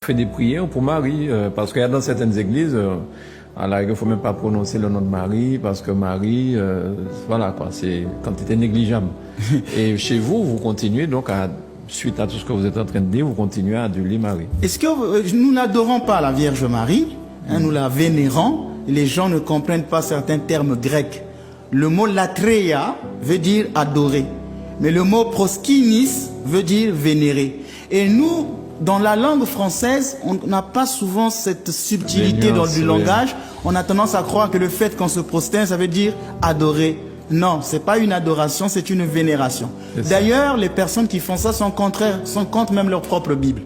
fait des prières pour Marie, parce qu'il y a dans certaines églises, alors il ne faut même pas prononcer le nom de Marie, parce que Marie, voilà quoi, c'est quantité négligeable. Et chez vous, vous continuez donc à, suite à tout ce que vous êtes en train de dire, vous continuez à aduler Marie. Est-ce que nous n'adorons pas la Vierge Marie, nous la vénérons? Les gens ne comprennent pas certains termes grecs. Le mot latreia veut dire adorer, mais le mot proskinis veut dire vénérer. Et nous, dans la langue française, on n'a pas souvent cette subtilité dans le langage. On a tendance à croire que le fait qu'on se prosterne, ça veut dire adorer. Non, c'est pas une adoration, c'est une vénération. D'ailleurs, les personnes qui font ça sont contraires, sont contre même leur propre Bible.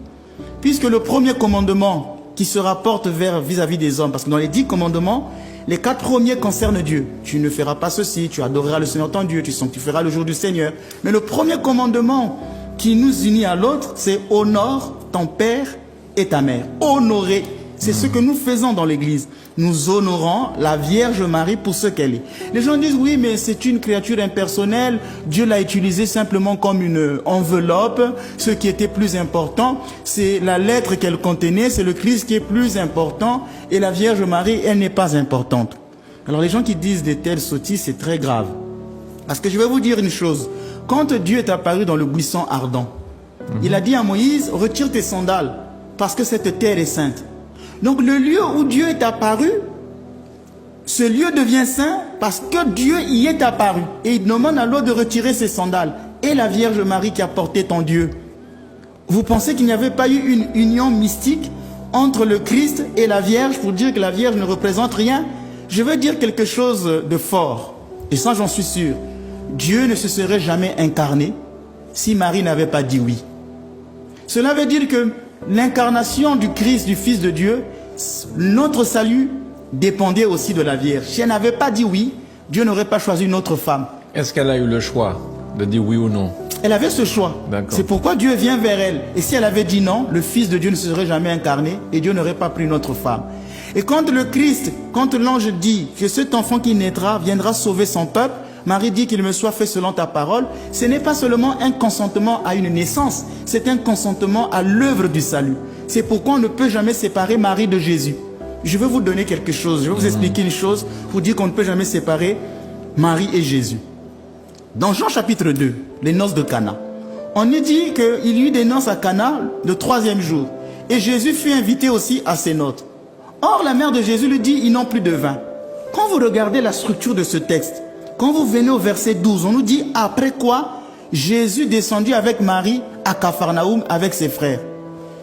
Puisque le premier commandement qui se rapporte vis-à-vis des hommes, parce que dans les 10 commandements, les 4 premiers concernent Dieu. Tu ne feras pas ceci, tu adoreras le Seigneur ton Dieu, tu sanctifieras le jour du Seigneur. Mais le premier commandement qui nous unit à l'autre, c'est honore ton père et ta mère. Honorer, c'est ce que nous faisons dans l'église. Nous honorons la Vierge Marie pour ce qu'elle est. Les gens disent oui, mais c'est une créature impersonnelle. Dieu l'a utilisée simplement comme une enveloppe. Ce qui était plus important, c'est la lettre qu'elle contenait, c'est le Christ qui est plus important. Et la Vierge Marie, elle n'est pas importante. Alors les gens qui disent de telles sottises, c'est très grave. Parce que je vais vous dire une chose. Quand Dieu est apparu dans le buisson ardent, il a dit à Moïse, retire tes sandales, parce que cette terre est sainte. Donc le lieu où Dieu est apparu, ce lieu devient saint parce que Dieu y est apparu. Et il demande à l'autre de retirer ses sandales. Et la Vierge Marie qui a porté ton Dieu. Vous pensez qu'il n'y avait pas eu une union mystique entre le Christ et la Vierge pour dire que la Vierge ne représente rien? Je veux dire quelque chose de fort. Et ça, j'en suis sûr. Dieu ne se serait jamais incarné si Marie n'avait pas dit oui. Cela veut dire que l'incarnation du Christ, du Fils de Dieu, notre salut dépendait aussi de la Vierge. Si elle n'avait pas dit oui, Dieu n'aurait pas choisi une autre femme. Est-ce qu'elle a eu le choix de dire oui ou non? Elle avait ce choix. C'est pourquoi Dieu vient vers elle. Et si elle avait dit non, le Fils de Dieu ne se serait jamais incarné et Dieu n'aurait pas pris une autre femme. Et quand le Christ, quand l'ange dit que cet enfant qui naîtra viendra sauver son peuple, Marie dit qu'il me soit fait selon ta parole, ce n'est pas seulement un consentement à une naissance, c'est un consentement à l'œuvre du salut. C'est pourquoi on ne peut jamais séparer Marie de Jésus. Je vais vous donner quelque chose, je vais vous expliquer une chose pour dire qu'on ne peut jamais séparer Marie et Jésus. Dans Jean chapitre 2, les noces de Cana, on est dit qu'il y eut des noces à Cana le 3e jour. Et Jésus fut invité aussi à ces noces. Or, la mère de Jésus lui dit, ils n'ont plus de vin. Quand vous regardez la structure de ce texte, quand vous venez au verset 12, on nous dit, après quoi, Jésus descendit avec Marie à Capharnaüm avec ses frères.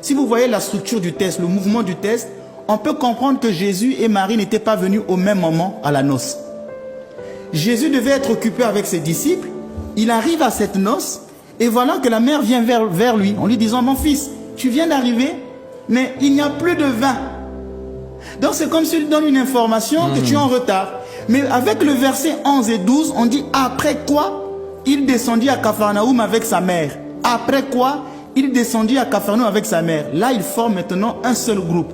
Si vous voyez la structure du texte, le mouvement du texte, on peut comprendre que Jésus et Marie n'étaient pas venus au même moment à la noce. Jésus devait être occupé avec ses disciples. Il arrive à cette noce et voilà que la mère vient vers lui en lui disant, mon fils, tu viens d'arriver, mais il n'y a plus de vin. Donc c'est comme s'il donne une information que tu es en retard. Mais avec le verset 11 et 12, on dit après quoi il descendit à Capharnaüm avec sa mère. Après quoi il descendit à Capharnaüm avec sa mère. Là, il forme maintenant un seul groupe.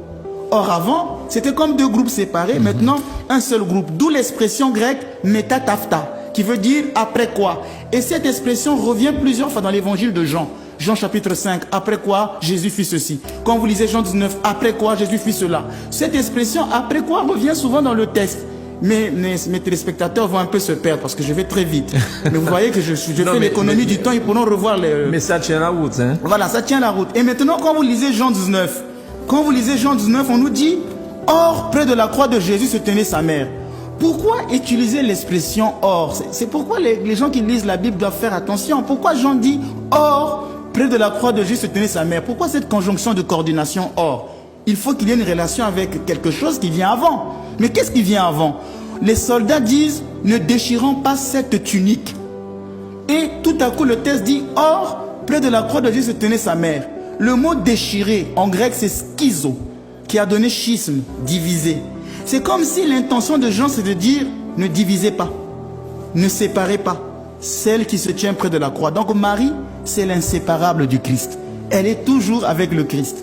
Or avant, c'était comme 2 groupes séparés. Maintenant, un seul groupe. D'où l'expression grecque metatafta, qui veut dire après quoi. Et cette expression revient plusieurs fois dans l'évangile de Jean. Jean chapitre 5, après quoi Jésus fit ceci. Quand vous lisez Jean 19, après quoi Jésus fit cela. Cette expression après quoi revient souvent dans le texte. Mais mes téléspectateurs vont un peu se perdre parce que je vais très vite. Mais vous voyez que je fais l'économie du temps, ils pourront revoir les... Mais ça tient la route, hein? Voilà, ça tient la route. Et maintenant, quand vous lisez Jean 19, on nous dit, or, près de la croix de Jésus se tenait sa mère. Pourquoi utiliser l'expression or? C'est pourquoi les gens qui lisent la Bible doivent faire attention. Pourquoi Jean dit, or, près de la croix de Jésus se tenait sa mère? Pourquoi cette conjonction de coordination or? Il faut qu'il y ait une relation avec quelque chose qui vient avant. Mais qu'est-ce qui vient avant? Les soldats disent, ne déchirons pas cette tunique. Et tout à coup, le texte dit, or, près de la croix de Jésus se tenait sa mère. Le mot déchirer, en grec, c'est schizo, qui a donné schisme, diviser. C'est comme si l'intention de Jean, c'est de dire, ne divisez pas, ne séparez pas celle qui se tient près de la croix. Donc Marie, c'est l'inséparable du Christ. Elle est toujours avec le Christ.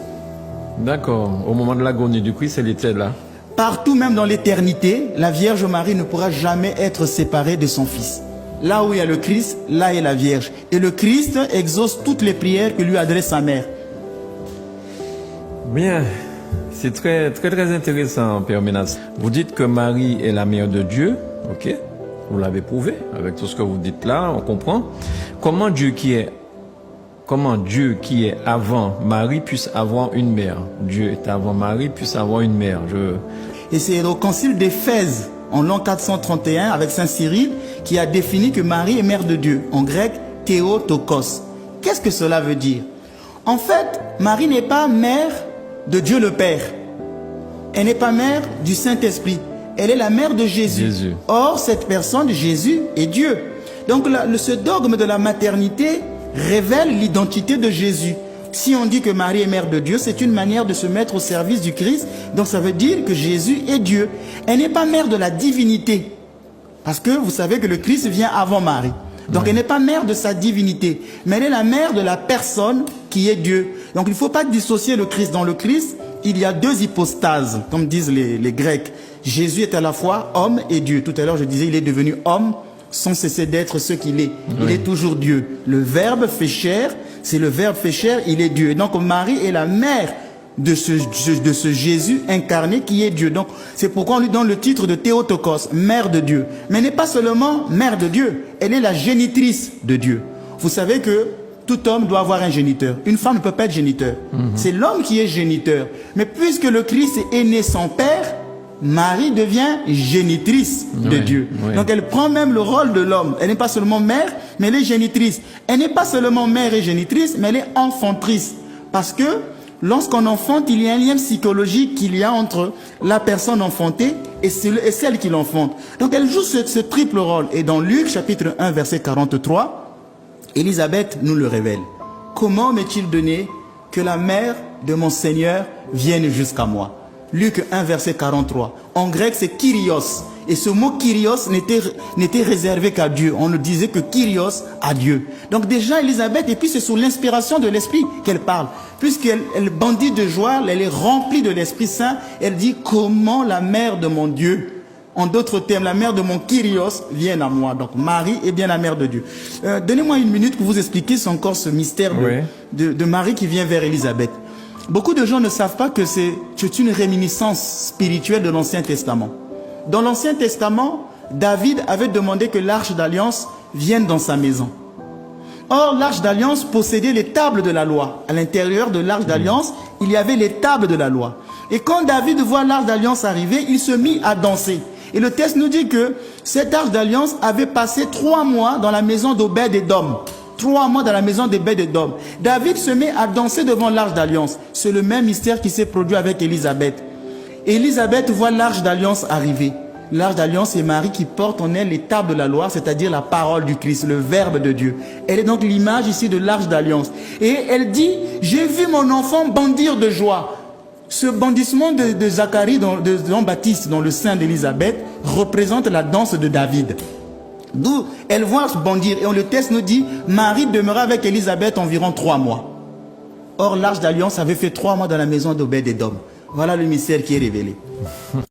D'accord. Au moment de l'agonie du Christ, elle était là. Partout, même dans l'éternité, la Vierge Marie ne pourra jamais être séparée de son Fils. Là où il y a le Christ, là est la Vierge. Et le Christ exauce toutes les prières que lui adresse sa mère. Bien, c'est très intéressant, Père Menas. Vous dites que Marie est la mère de Dieu, ok? Vous l'avez prouvé avec tout ce que vous dites là, on comprend. Comment Dieu qui est avant Marie puisse avoir une mère? Dieu est avant Marie puisse avoir une mère. Et c'est au concile d'Éphèse, en l'an 431, avec Saint Cyril, qui a défini que Marie est mère de Dieu, en grec, Théotokos. Qu'est-ce que cela veut dire? En fait, Marie n'est pas mère de Dieu le Père. Elle n'est pas mère du Saint-Esprit. Elle est la mère de Jésus. Or, cette personne, Jésus, est Dieu. Donc, ce dogme de la maternité révèle l'identité de Jésus. Si on dit que Marie est mère de Dieu, c'est une manière de se mettre au service du Christ. Donc, ça veut dire que Jésus est Dieu. Elle n'est pas mère de la divinité. Parce que vous savez que le Christ vient avant Marie. Donc, elle n'est pas mère de sa divinité, mais elle est la mère de la personne qui est Dieu. Donc, il ne faut pas dissocier le Christ. Dans le Christ, il y a deux hypostases, comme disent les Grecs. Jésus est à la fois homme et Dieu. Tout à l'heure, je disais, il est devenu homme sans cesser d'être ce qu'il est. Il est toujours Dieu. Le Verbe fait chair, c'est le Verbe fait chair, il est Dieu. Et donc, Marie est la mère de ce Jésus incarné qui est Dieu. Donc, c'est pourquoi on lui donne le titre de Théotokos, mère de Dieu. Mais elle n'est pas seulement mère de Dieu, elle est la génitrice de Dieu. Vous savez que tout homme doit avoir un géniteur. Une femme ne peut pas être géniteur. C'est l'homme qui est géniteur. Mais puisque le Christ est né sans père, Marie devient génitrice de Dieu. Donc elle prend même le rôle de l'homme. Elle n'est pas seulement mère, mais elle est génitrice. Elle n'est pas seulement mère et génitrice, mais elle est enfantrice. Parce que lorsqu'on enfante, il y a un lien psychologique qu'il y a entre la personne enfantée et celle qui l'enfante. Donc elle joue ce triple rôle. Et dans Luc chapitre 1 verset 43, Élisabeth nous le révèle. Comment m'est-il donné que la mère de mon Seigneur vienne jusqu'à moi? Luc 1 verset 43. En grec c'est Kyrios. Et ce mot Kyrios n'était réservé qu'à Dieu. On ne disait que Kyrios à Dieu. Donc déjà Élisabeth, et puis c'est sous l'inspiration de l'Esprit qu'elle parle. Puisqu'elle bandit de joie, elle est remplie de l'Esprit Saint. Elle dit comment la mère de mon Dieu, en d'autres termes, la mère de mon Kyrios vienne à moi. Donc Marie est bien la mère de Dieu. Donnez-moi une minute pour vous expliquer encore ce mystère de Marie qui vient vers Élisabeth. Beaucoup de gens ne savent pas que c'est une réminiscence spirituelle de l'Ancien Testament. Dans l'Ancien Testament, David avait demandé que l'Arche d'Alliance vienne dans sa maison. Or, l'Arche d'Alliance possédait les tables de la loi. À l'intérieur de l'Arche d'Alliance, il y avait les tables de la loi. Et quand David voit l'Arche d'Alliance arriver, il se mit à danser. Et le texte nous dit que cette Arche d'Alliance avait passé 3 mois dans la maison d'Obed-Édom. 3 mois dans la maison d'Obed-Édom. David se met à danser devant l'Arche d'Alliance. C'est le même mystère qui s'est produit avec Élisabeth. Élisabeth voit l'Arche d'Alliance arriver. L'Arche d'Alliance, c'est Marie qui porte en elle les tables de la loi, c'est-à-dire la parole du Christ, le Verbe de Dieu. Elle est donc l'image ici de l'Arche d'Alliance. Et elle dit, j'ai vu mon enfant bondir de joie. Ce bondissement de Zacharie, de Jean-Baptiste dans le sein d'Élisabeth, représente la danse de David. D'où elle voit bondir. Et le texte nous dit, Marie demeura avec Élisabeth environ 3 mois. Or, l'Arche d'Alliance avait fait 3 mois dans la maison d'Obed-Édom. Voilà le mystère qui est révélé.